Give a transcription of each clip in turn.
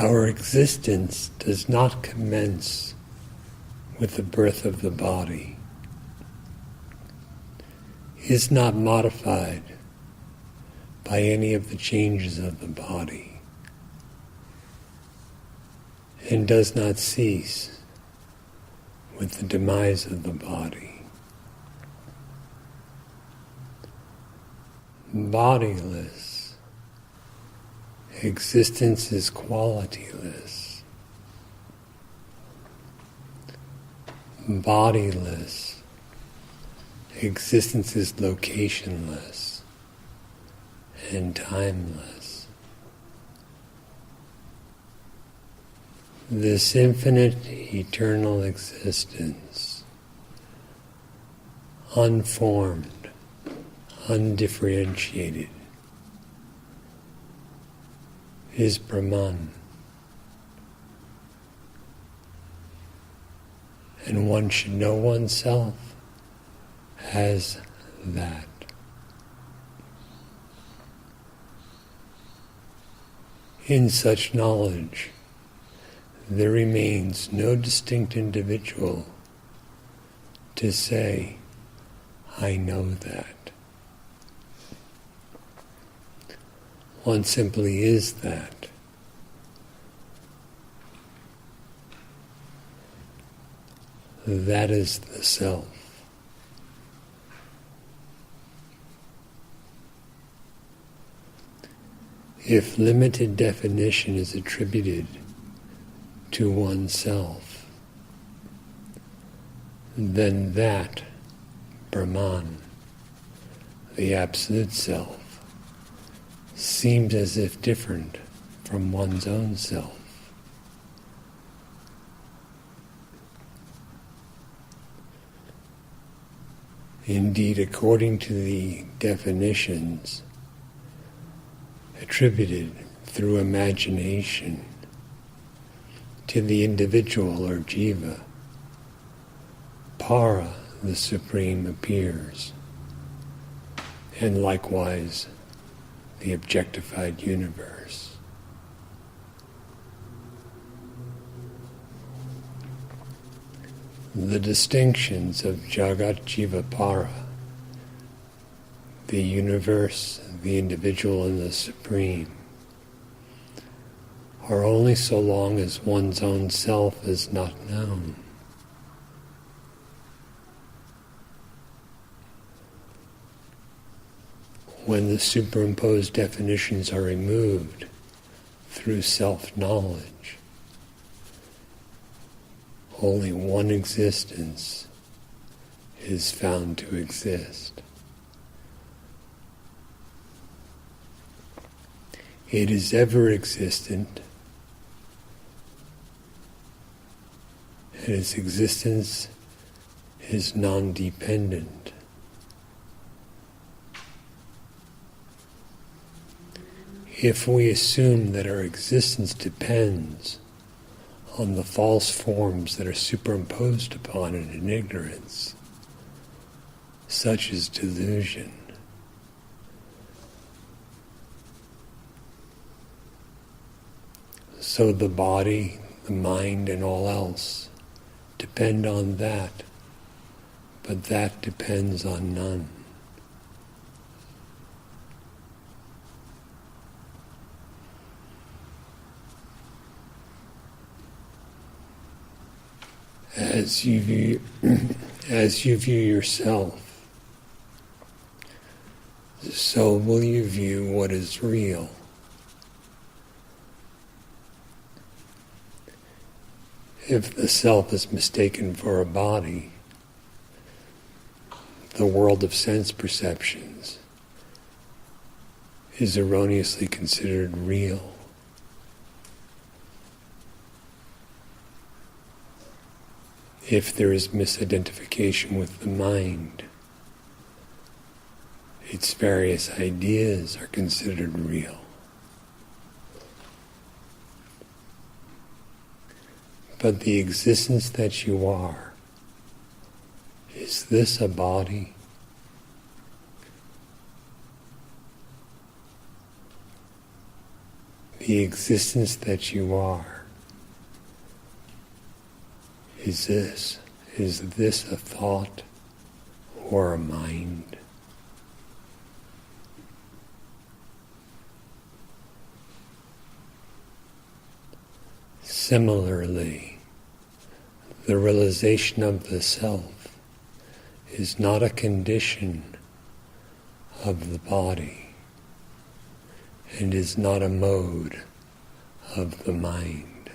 Our existence does not commence with the birth of the body, is not modified by any of the changes of the body, and does not cease with the demise of the body. Bodiless, existence is qualityless. Bodiless, existence is locationless and timeless. This infinite, eternal existence, unformed, undifferentiated, is Brahman. And one should know oneself as that. In such knowledge, there remains no distinct individual to say, I know that. One simply is that. That is the self. If limited definition is attributed to oneself, then that, Brahman, the Absolute Self, seems as if different from one's own self. Indeed, according to the definitions attributed through imagination to the individual or jiva, para, the Supreme, appears, and likewise the objectified universe. The distinctions of Jagat Jiva Para, the universe, the individual, and the Supreme, are only so long as one's own self is not known. When the superimposed definitions are removed through self-knowledge, only one existence is found to exist. It is ever existent, and its existence is non-dependent. If we assume that our existence depends on the false forms that are superimposed upon it in ignorance, such is delusion. So the body, the mind, and all else depend on that, but that depends on none. As you view yourself, so will you view what is real. If the self is mistaken for a body, the world of sense perceptions is erroneously considered real. If there is misidentification with the mind, its various ideas are considered real. But the existence that you are, is this a body? The the existence that you are is this. Is this a thought or a mind? Similarly, the realization of the self is not a condition of the body and is not a mode of the mind.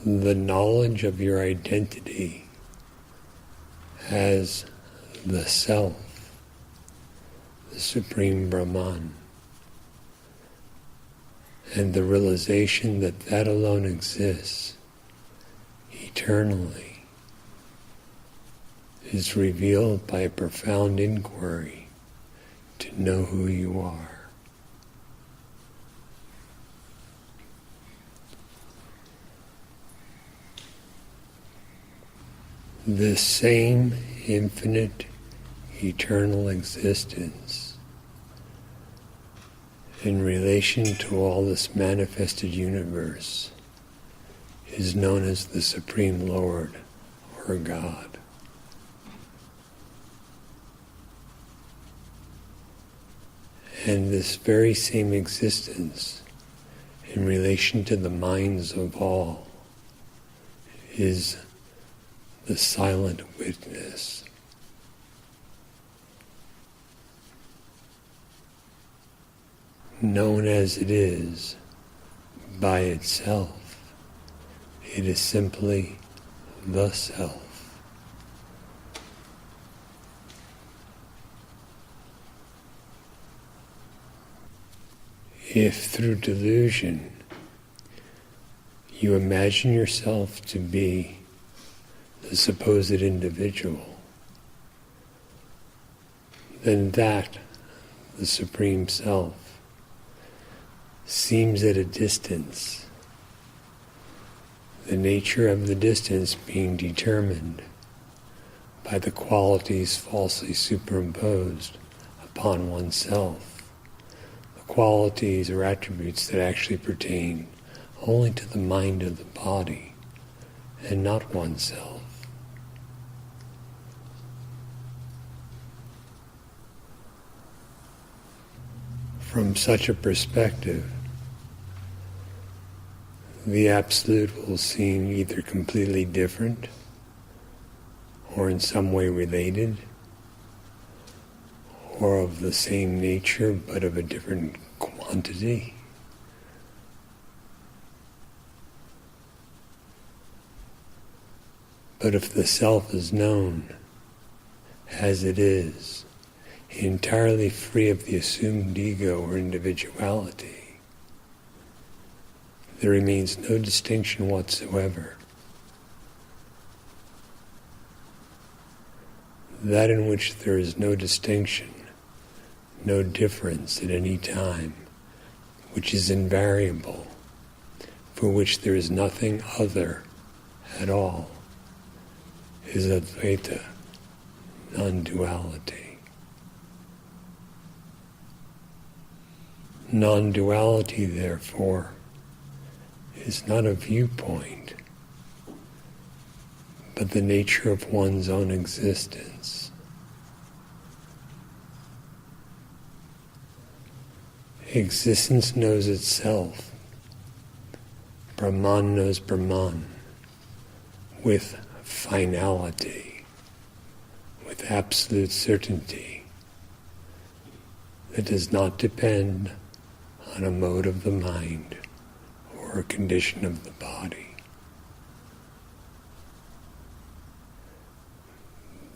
The knowledge of your identity as the self, the Supreme Brahman, and the realization that that alone exists eternally is revealed by a profound inquiry to know who you are. This same infinite, eternal existence in relation to all this manifested universe is known as the Supreme Lord or God. And this very same existence in relation to the minds of all is the silent witness. Known as it is by itself, it is simply the self. If through delusion you imagine yourself to be the supposed individual, then that, the Supreme Self, seems at a distance, the nature of the distance being determined by the qualities falsely superimposed upon oneself, the qualities or attributes that actually pertain only to the mind of the body and not oneself. From such a perspective, the Absolute will seem either completely different or in some way related, or of the same nature but of a different quantity. But if the Self is known as it is, entirely free of the assumed ego or individuality, there remains no distinction whatsoever. That in which there is no distinction, no difference at any time, which is invariable, for which there is nothing other at all, is Advaita, non-duality. Non-duality, therefore, is not a viewpoint, but the nature of one's own existence. Existence knows itself. Brahman knows Brahman with finality, with absolute certainty that does not depend on a mode of the mind or a condition of the body.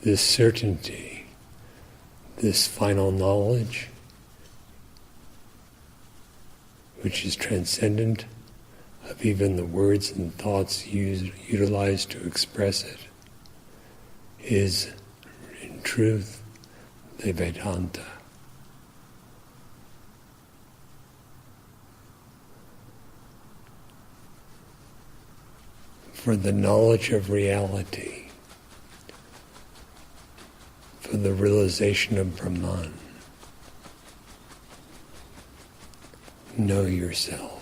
This certainty, this final knowledge, which is transcendent of even the words and thoughts utilized to express it, is in truth the Vedanta. For the knowledge of reality for the realization of Brahman. Know yourself.